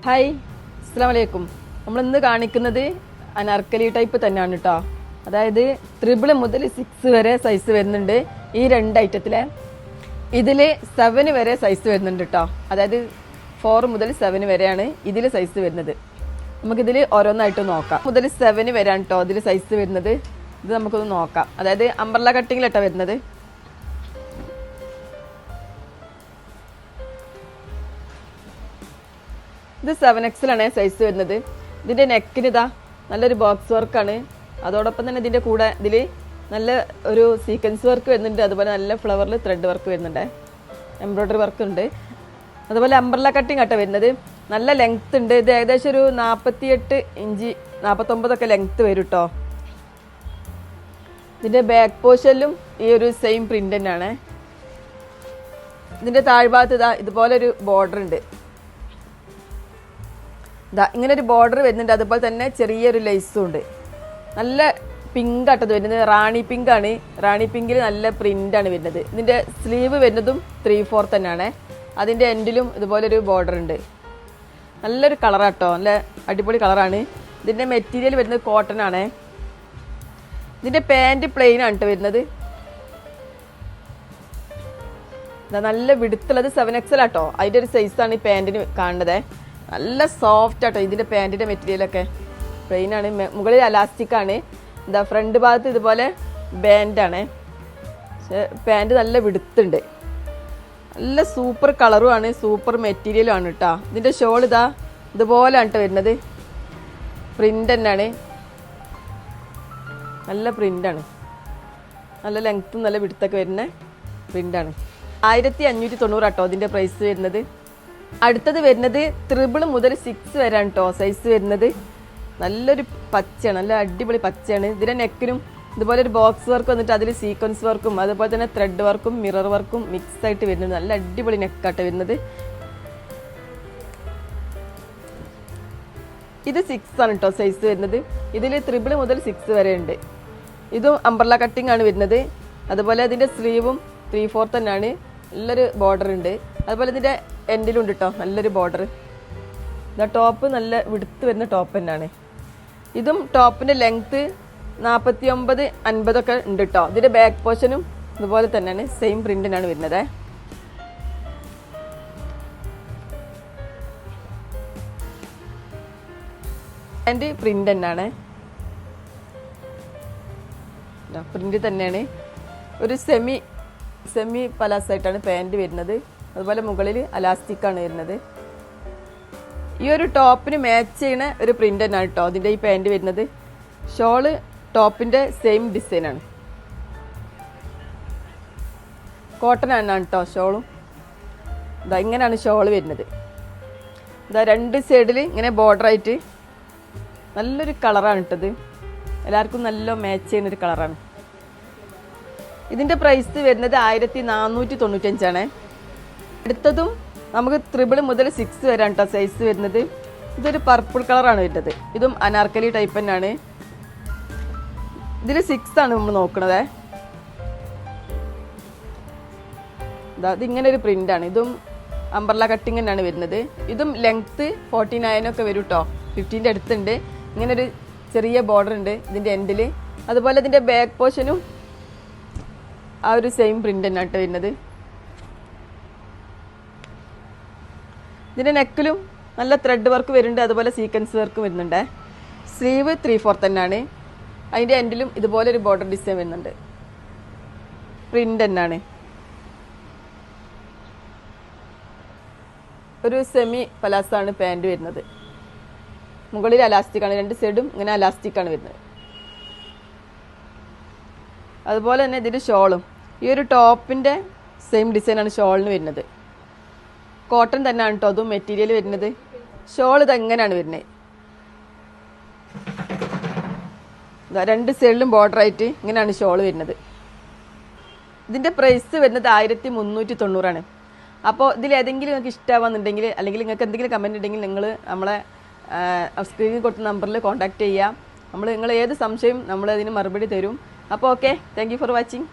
Hi, അസ്സലാമു അലൈക്കും. നമ്മളിന്ന് കാണിക്കുന്നത് അനാർക്കലി ടൈപ്പ് തന്നെയാണ് കേട്ടോ. അതായത് 3 മുതൽ 6 വരെ സൈസ് വരുന്നുണ്ട് ഈ രണ്ട് ഐറ്റത്തിലെ. ഇതിൽ 7 വരെ സൈസ് വരുന്നുണ്ട് കേട്ടോ. അതായത് 4 മുതൽ 7 വരെയാണ് ഇതിൽ സൈസ് വരുന്നത്. നമുക്കിതിൽ ഓരോന്നായിട്ട് നോക്കാം. മുതൽ 7 വരെയാണ് കേട്ടോ ഇതിൽ സൈസ് വരുന്നത്. ഇത് നമുക്കൊന്ന് നോക്കാം. അതായത് അംബ്രല്ല കട്ടിങ്ങിലിട്ടാണ് വരുന്നത്. ഇത് 7XL ആണ് സൈസ് വരുന്നത്. ഇതിൻ്റെ നെക്കിന് ഇതാ നല്ലൊരു ബോക്സ് വർക്കാണ്. അതോടൊപ്പം തന്നെ ഇതിൻ്റെ കൂടെ ഇതിൽ നല്ല ഒരു സീക്വൻസ് വർക്ക് വരുന്നുണ്ട്. അതുപോലെ നല്ല ഫ്ലവറിൽ ത്രെഡ് വർക്ക് വരുന്നുണ്ട്, എംബ്രോയ്ഡറി വർക്ക് ഉണ്ട്. അതുപോലെ അംബ്രല്ല കട്ടിങ് ആട്ടോ വരുന്നത്. നല്ല ലെങ്ത് ഉണ്ട്. ഇത് ഏകദേശം ഒരു 48 ഇഞ്ച് 49 ലെങ്ത് വരും കേട്ടോ. ഇതിൻ്റെ ബാക്ക് പോർഷനിലും ഈ ഒരു സെയിം പ്രിന്റ് തന്നെയാണ്. ഇതിൻ്റെ താഴ്ഭാഗത്ത് ഇതാ ഇതുപോലൊരു ബോർഡർ ഉണ്ട്. ഇങ്ങനെ ഒരു ബോർഡർ വരുന്നുണ്ട്. അതുപോലെ തന്നെ ചെറിയൊരു ലേസും ഉണ്ട്. നല്ല പിങ്ക് ആട്ടത് വരുന്നത്. റാണി പിങ്ക് ആണ്. റാണി പിങ്കിൽ നല്ല പ്രിന്റ് ആണ് വരുന്നത്. ഇതിന്റെ സ്ലീവ് വരുന്നതും 3/4 തന്നെയാണ്. അതിന്റെ എൻഡിലും ഇതുപോലൊരു ബോർഡർ ഉണ്ട്. നല്ലൊരു കളറാട്ടോ, നല്ല അടിപൊളി കളറാണ്. ഇതിന്റെ മെറ്റീരിയൽ വരുന്നത് കോട്ടൺ ആണ്. ഇതിന്റെ പാൻറ് പ്ലെയിൻ ആണ് കേട്ടോ വരുന്നത്. നല്ല വിടുത്തുള്ളത് 7XL ആട്ടോ. അതിന്റെ ഒരു സൈസാണ് ഈ പാൻറ്റിന് കാണുന്നത്. നല്ല സോഫ്റ്റ് ആട്ടോ ഇതിന്റെ പാൻറ്റിന്റെ മെറ്റീരിയലൊക്കെ. പ്ലെയിൻ ആണ്, മുകളിൽ അലാസ്റ്റിക് ആണ്. എന്താ ഫ്രണ്ട് ഭാഗത്ത് ഇതുപോലെ ബാൻഡാണ്. പക്ഷെ പാൻറ് നല്ല വിടുത്തുണ്ട്. നല്ല സൂപ്പർ കളറും ആണ്, സൂപ്പർ മെറ്റീരിയലും ആണ് കേട്ടോ. ഇതിന്റെ ഷോൾ ഇതാ ഇതുപോലെയാണ് കേട്ടോ വരുന്നത്. പ്രിന്റ് തന്നെയാണ്, നല്ല പ്രിന്റാണ്. നല്ല ലെങ്ത്തും നല്ല വിടുത്തൊക്കെ വരുന്ന പ്രിന്റാണ്. 1590 ആട്ടോ ഇതിന്റെ പ്രൈസ് വരുന്നത്. അടുത്തത് വരുന്നത് 3 മുതൽ 6 വരെയാണ് കേട്ടോ സൈസ് വരുന്നത്. നല്ലൊരു പച്ചയാണ്, നല്ല അടിപൊളി പച്ചയാണ്. ഇതിന്റെ നെക്കിനും ഇതുപോലെ ഒരു ബോക്സ് വർക്ക് വന്നിട്ട് അതിൽ സീക്വൻസ് വർക്കും അതുപോലെ തന്നെ ത്രെഡ് വർക്കും മിറർ വർക്കും മിക്സ് ആയിട്ട് വരുന്നത്. നല്ല അടിപൊളി നെക്കാട്ടോ വരുന്നത്. ഇത് 6 ആണ് കേട്ടോ സൈസ് വരുന്നത്. ഇതിൽ 3 മുതൽ 6 വരെ ഉണ്ട്. ഇതും അംബ്രല്ല കട്ടിങ് ആണ് വരുന്നത്. അതുപോലെ ഇതിന്റെ സ്ലീവും 3/4 തന്നെയാണ്. നല്ലൊരു ബോർഡർ ഉണ്ട്. അതുപോലെ ഇതിന്റെ എൻഡിലുണ്ട് കേട്ടോ നല്ലൊരു ബോർഡർ. ഇതാ ടോപ്പ് നല്ല വിടുത്ത് വരുന്ന ടോപ്പ് തന്നെയാണ്. ഇതും ടോപ്പിന്റെ ലെങ്ത് 49-50 ഉണ്ട് കേട്ടോ. ഇതിന്റെ ബാക്ക് പോർഷനും ഇതുപോലെ തന്നെയാണ്, സെയിം പ്രിന്റിനാണ് വരുന്നത്. പാൻറ് പ്രിന്റ് തന്നെയാണ്, പ്രിന്റ് തന്നെയാണ്. ഒരു സെമി പലാസ് ആയിട്ടാണ് പാൻറ് വരുന്നത്. അതുപോലെ മുകളിൽ അലാസ്റ്റിക് ആണ് വരുന്നത്. ഈ ഒരു ടോപ്പിന് മാച്ച് ചെയ്യുന്ന ഒരു പ്രിന്റ് തന്നെയാണ് കേട്ടോ അതിൻ്റെ ഈ പാൻറ് വരുന്നത്. ഷോള് ടോപ്പിന്റെ സെയിം ഡിസൈൻ ആണ്, കോട്ടൺ ആണ് കേട്ടോ ഷോളും. ഇതാ ഇങ്ങനെയാണ് ഷോള് വരുന്നത്. ഇതാ രണ്ട് സൈഡിൽ ഇങ്ങനെ ബോർഡർ ആയിട്ട് നല്ലൊരു കളറാണ് ഇട്ടത്. എല്ലാവർക്കും നല്ല മാച്ച് ചെയ്യുന്ന ഒരു കളറാണ്. ഇതിന്റെ പ്രൈസ് വരുന്നത് 1495 ആണ്. അടുത്തതും നമുക്ക് 3 മുതൽ 6 വരെയാണ് കേട്ടോ സൈസ് വരുന്നത്. ഇതൊരു പർപ്പിൾ കളറാണ് വരുന്നത്. ഇതും അനാർക്കലി ടൈപ്പ് തന്നെയാണ്. ഇതിൽ 6 ആണ് നമ്മൾ നോക്കണത്. ഇതിങ്ങനെ ഒരു പ്രിന്റ് ആണ്. ഇതും അംബ്രല്ല കട്ടിങ് തന്നെയാണ് വരുന്നത്. ഇതും ലെങ്ത് 49 വരും കേട്ടോ. 50ന്റെ അടുത്തുണ്ട്. ഇങ്ങനെ ഒരു ചെറിയ ബോർഡർ ഉണ്ട് ഇതിന്റെ എൻഡിൽ. അതുപോലെ ഇതിന്റെ ബാക്ക് പോർഷനും ആ ഒരു സെയിം പ്രിന്റ് തന്നെ കേട്ടോ വരുന്നത്. ഇതിന്റെ നെക്കിലും നല്ല ത്രെഡ് വർക്ക് വരുന്നുണ്ട്. അതുപോലെ സീക്വൻസ് വർക്ക് വരുന്നുണ്ട്. സ്ലീവ് 3/4 തന്നെയാണ്. അതിന്റെ എൻഡിലും ഇതുപോലെ ഒരു ബോർഡർ ഡിസൈൻ വരുന്നുണ്ട്. പ്രിന്റ് തന്നെയാണ്. ഒരു സെമി പലാസാണ് പാൻറ് വരുന്നത്. മുകളിൽ അലാസ്റ്റിക് ആണ്, രണ്ട് സൈഡും ഇങ്ങനെ അലാസ്റ്റിക് ആണ് വരുന്നത്. അതുപോലെ തന്നെ ഇതിന്റെ ഷോളും ഈ ഒരു ടോപ്പിന്റെ സെയിം ഡിസൈനാണ് ഷോളിന് വരുന്നത്. കോട്ടൺ തന്നെയാണ് കേട്ടോ അതും മെറ്റീരിയൽ വരുന്നത്. ഷോൾ ഇത് എങ്ങനെയാണ് വരുന്നത്. രണ്ട് സൈഡിലും ബോർഡർ ആയിട്ട് ഇങ്ങനെയാണ് ഷോൾ വരുന്നത്. ഇതിന്റെ പ്രൈസ് വരുന്നത് 1390 ആണ്. അപ്പോൾ ഇതിൽ ഏതെങ്കിലും നിങ്ങൾക്ക് ഇഷ്ടമാവുന്നുണ്ടെങ്കിൽ അല്ലെങ്കിൽ നിങ്ങൾക്ക് എന്തെങ്കിലും കമന്റ് ഉണ്ടെങ്കിൽ നിങ്ങൾ നമ്മളെ സ്ക്രീനിൽ കൊടുത്ത നമ്പറിൽ കോൺടാക്ട് ചെയ്യാം. നിങ്ങൾ ഏത് സംശയം നമ്മൾ അതിന് മറുപടി തരും. അപ്പോൾ okay, thank you for watching.